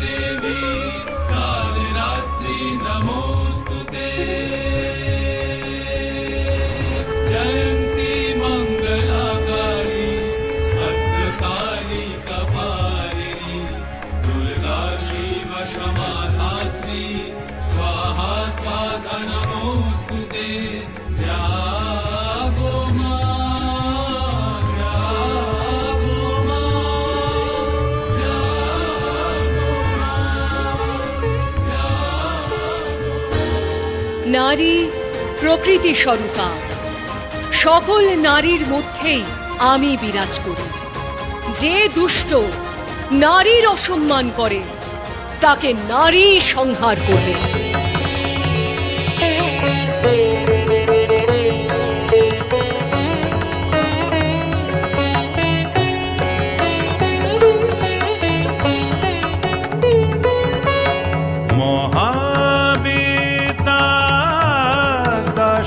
देवी कालरात्रि नमोस्तुते जयंती मंगलाकाली भद्रकाली कपालिनी दुर्गा शिव क्षमाधात्री स्वाहा स्वाहा नमोस्तुते जागो मां নারী প্রকৃতি স্বরূপা, সকল নারীর মধ্যেই আমি বিরাজ করি। যে দুষ্ট নারীর অসম্মান করে তাকে নারী সংহার করবে।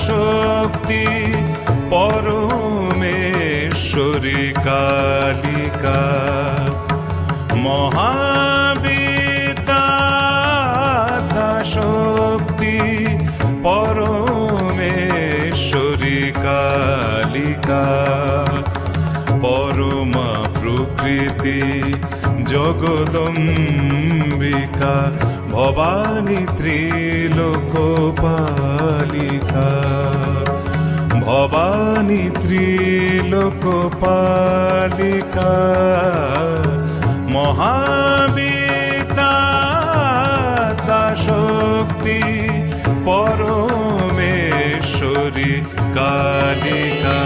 শক্তি পরমেশ্বরী কালিকা মহাবিদ্যা শক্তি পরমেশ্বরী কালিকা পরমা প্রকৃতি জগদম্বিকা ভবানী ত্রিলোকপালিকা ভবানী ত্রিলোকপালিকা মহাবিদ্যা শক্তি পরমেশ্বরী কালিকা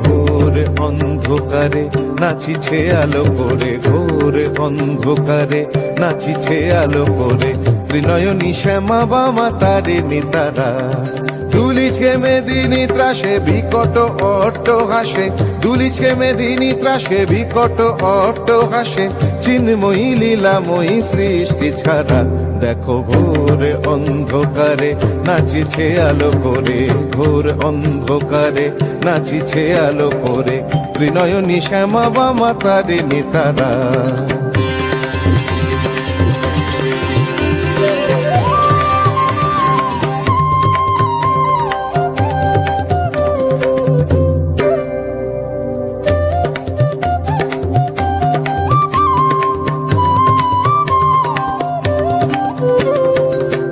ঘোর অন্ধকারে নাচিছে আলো করে, ঘোর অন্ধকারে নাচিছে আলো করে, ত্রিনয়নী শ্যামা বামা তারে নিতারা দুলিছে মেদিনী ত্রাসে বিকট অট্ট হাসে, দুলিছে মেদিনী ত্রাসে বিকট অট্ট হাসে, চিন্ময়ী লীলাময়ী সৃষ্টি ছাড়া দেখো ঘোর অন্ধকারে নাচিছে আলো করে, ঘোর অন্ধকারে নাচিছে আলো করে, ত্রিনয়নী শ্যামা বামা তারে নিতারা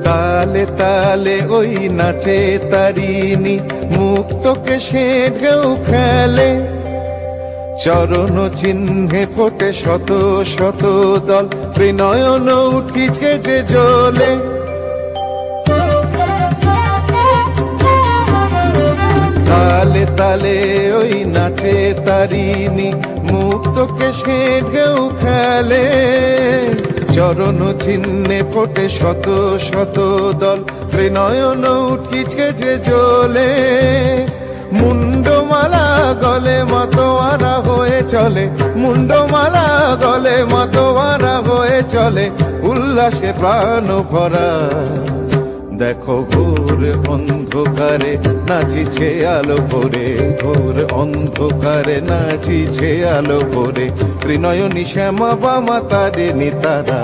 তালে তালে ওই নাচে তারিণী, মুক্তকে সে ঢেউ খেলে, চরণ চিহ্নে ফোটে শত শত দল, ত্রিনয়ন উঠিছে যে জ্বলে। তালে তালে ওই নাচে তারিণী, মুক্তকে সে ঢেউ খেলে, চরণ চিহ্নে ফোটে শত শত দল, ত্রিনয়ন উঠিছে যে জ্বলে। মুন্ডমালা গলে মতোয়ারা হয়ে চলে, মুন্ডমালা গলে মতোয়ারা হয়ে চলে, উল্লাসে প্রাণ ভরা দেখো ঘোর অন্ধকারে নাচিছে আলো করে, ঘোর অন্ধকারে নাচিছে আলো করে, ত্রিনয়নী শ্যামা বামা তারে নিতারা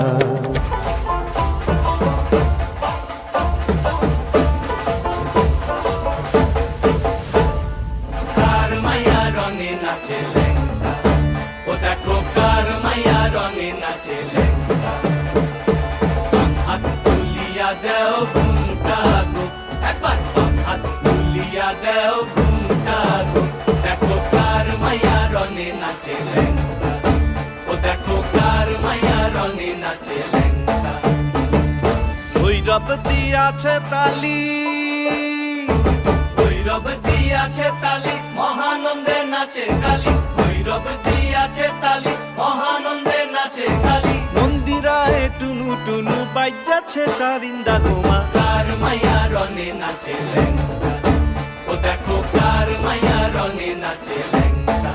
দেও ঘুমটা গো, একবার হাত তুলিয়া দেও ঘুমটা গো, দেখো কার মায়া রনে নাচে লেঙ্গা, ও দেখো কার মায়া রনে নাচে লেঙ্গা। ভৈরব দিয়াছে তালি, ভৈরব দিয়াছে তালি, মহানন্দে নাচে কালী, ভৈরব দিয়াছে তালি, মহানন্দে নাচে কালী, মন্দিরায় টুনু টুনু বাজ্যাছে সারিন্দা গোমা, কার মায়া রনে নাচে লেঙ্গা, ও দেখো কার মায়া রনে নাচে লেঙ্গা।